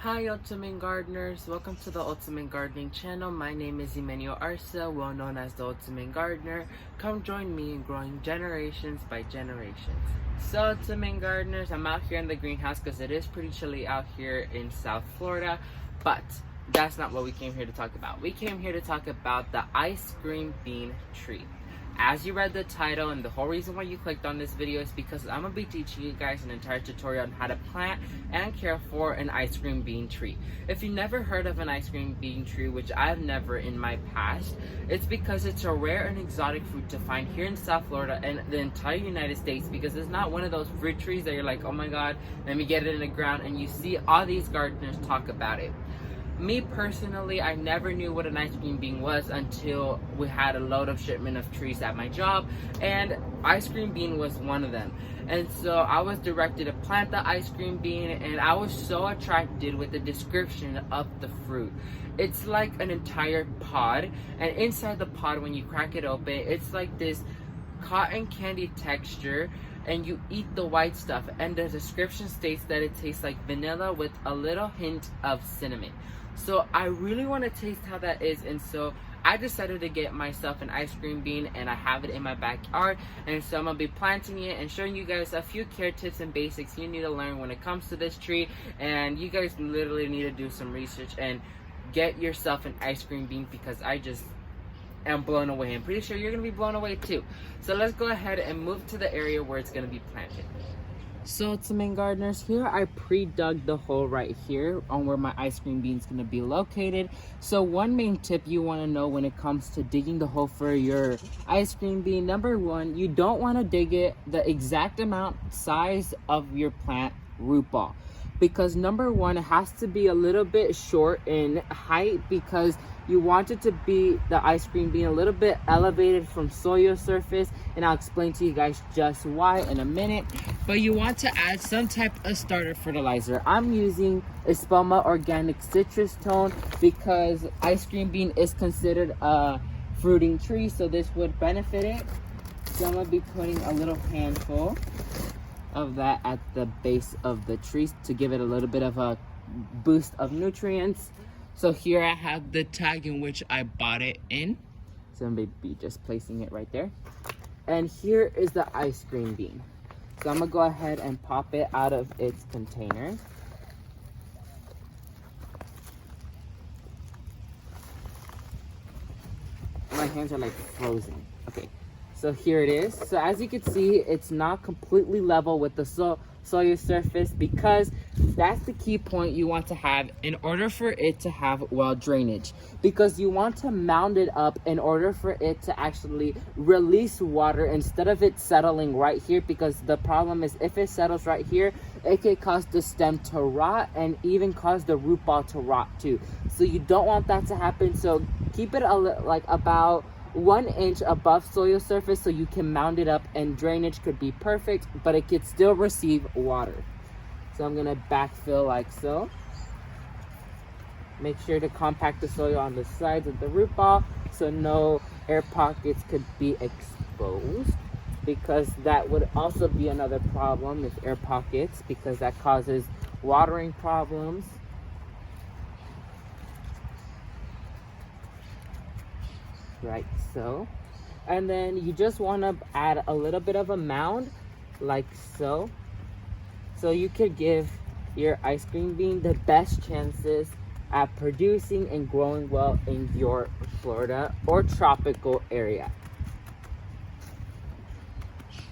Hi Ultimate Gardeners, welcome to the Ultimate Gardening channel. My name is Emmanuel Arce, well known as the Ultimate Gardener. Come join me in growing generations by generations. So Ultimate Gardeners, I'm out here in the greenhouse because it is pretty chilly out here in South Florida, but that's not what we came here to talk about. We came here to talk about the ice cream bean tree. As you read the title, and the whole reason why you clicked on this video is because I'm going to be teaching you guys an entire tutorial on how to plant and care for an ice cream bean tree. If you've never heard of an ice cream bean tree, which I've never in my past, it's because it's a rare and exotic fruit to find here in South Florida and the entire United States, because it's not one of those fruit trees that you're like, oh my god, let me get it in the ground, and you see all these gardeners talk about it. Me personally, I never knew what an ice cream bean was until we had a load of shipment of trees at my job, and ice cream bean was one of them. And so I was directed to plant the ice cream bean, and I was so attracted with the description of the fruit. It's like an entire pod, and inside the pod, when you crack it open, it's like this cotton candy texture, and you eat the white stuff, and the description states that it tastes like vanilla with a little hint of cinnamon. So I really want to taste how that is, and so I decided to get myself an ice cream bean, and I have it in my backyard, and so I'm going to be planting it and showing you guys a few care tips and basics you need to learn when it comes to this tree. And you guys literally need to do some research and get yourself an ice cream bean, because I just am blown away. I'm pretty sure you're going to be blown away too. So let's go ahead and move to the area where it's going to be planted. So to main gardeners, here I pre-dug the hole right here on where my ice cream bean is going to be located. So one main tip you want to know when it comes to digging the hole for your ice cream bean, number one, you don't want to dig it the exact amount size of your plant root ball, because number one, it has to be a little bit short in height, because you want it to be, the ice cream being a little bit elevated from soil surface, and I'll explain to you guys just why in a minute. But you want to add some type of starter fertilizer. I'm using Espelma Organic Citrus Tone because ice cream bean is considered a fruiting tree, so this would benefit it. So I'm going to be putting a little handful of that at the base of the tree to give it a little bit of a boost of nutrients. So here I have the tag in which I bought it in. So I'm going to be just placing it right there. And here is the ice cream bean. So I'm going to go ahead and pop it out of its container. My hands are like frozen. Okay, so here it is. So as you can see, it's not completely level with the soil surface, because that's the key point you want to have in order for it to have well drainage, because you want to mound it up in order for it to actually release water instead of it settling right here, because the problem is if it settles right here, it can cause the stem to rot and even cause the root ball to rot too. So you don't want that to happen. So keep it like about 1 inch above soil surface so you can mound it up, and drainage could be perfect, but it could still receive water. So I'm gonna backfill like so. Make sure to compact the soil on the sides of the root ball so no air pockets could be exposed, because that would also be another problem with air pockets, because that causes watering problems. Right, so. And then you just want to add a little bit of a mound like so. So you could give your ice cream bean the best chances at producing and growing well in your Florida or tropical area.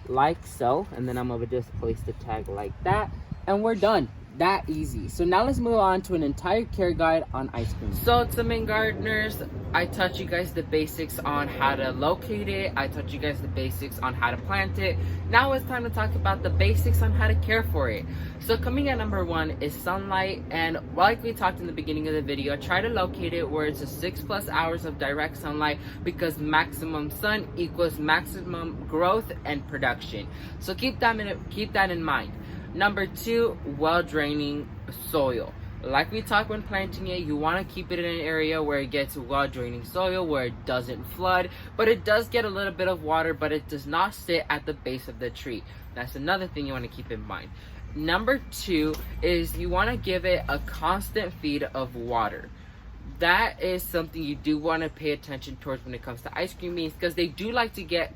Like so. And then I'm going to just place the tag like that. And we're done. That easy. So now let's move on to an entire care guide on ice cream. So to main gardeners, I taught you guys the basics on how to locate it. I taught you guys the basics on how to plant it. Now it's time to talk about the basics on how to care for it. So coming at number one is sunlight, and like we talked in the beginning of the video, try to locate it where it's a 6+ hours of direct sunlight, because maximum sun equals maximum growth and production. So keep that in mind. Number two, well draining soil. Like we talked when planting it, you want to keep it in an area where it gets well draining soil, where it doesn't flood, but it does get a little bit of water, but it does not sit at the base of the tree. That's another thing you want to keep in mind. Number 2 is you want to give it a constant feed of water. That is something you do want to pay attention towards when it comes to ice cream beans, because they do like to get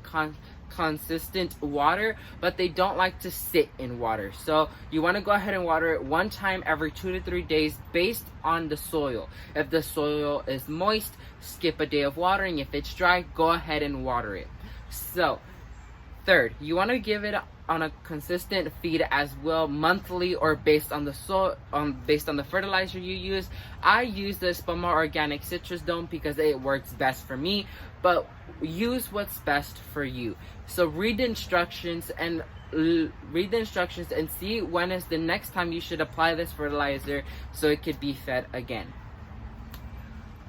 consistent water, but they don't like to sit in water. So you want to go ahead and water it one time every 2 to 3 days based on the soil. If the soil is moist, skip a day of watering. If it's dry, go ahead and water it. So third, you want to give it on a consistent feed as well, monthly, or based on the soil, based on the fertilizer you use. I use the Espoma Organic Citrus Dome because it works best for me, but use what's best for you. So read the instructions and see when is the next time you should apply this fertilizer so it could be fed again.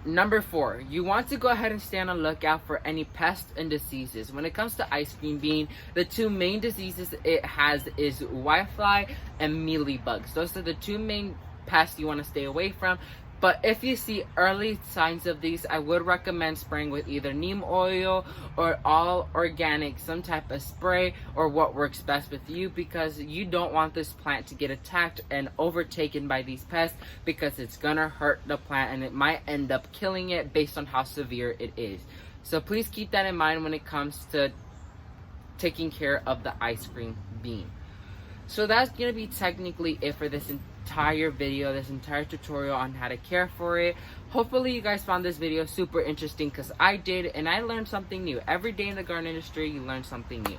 Number 4, you want to go ahead and stay on the lookout for any pests and diseases. When it comes to ice cream bean, the 2 main diseases it has is whitefly and mealybugs. Those are the 2 main pests you want to stay away from. But if you see early signs of these, I would recommend spraying with either neem oil or all organic, some type of spray, or what works best with you, because you don't want this plant to get attacked and overtaken by these pests, because it's gonna hurt the plant and it might end up killing it based on how severe it is. So please keep that in mind when it comes to taking care of the ice cream bean. So that's gonna be technically it for this entire video, this entire tutorial on how to care for it. Hopefully you guys found this video super interesting, because I did, and I learned something new. Every day in the garden industry you learn something new.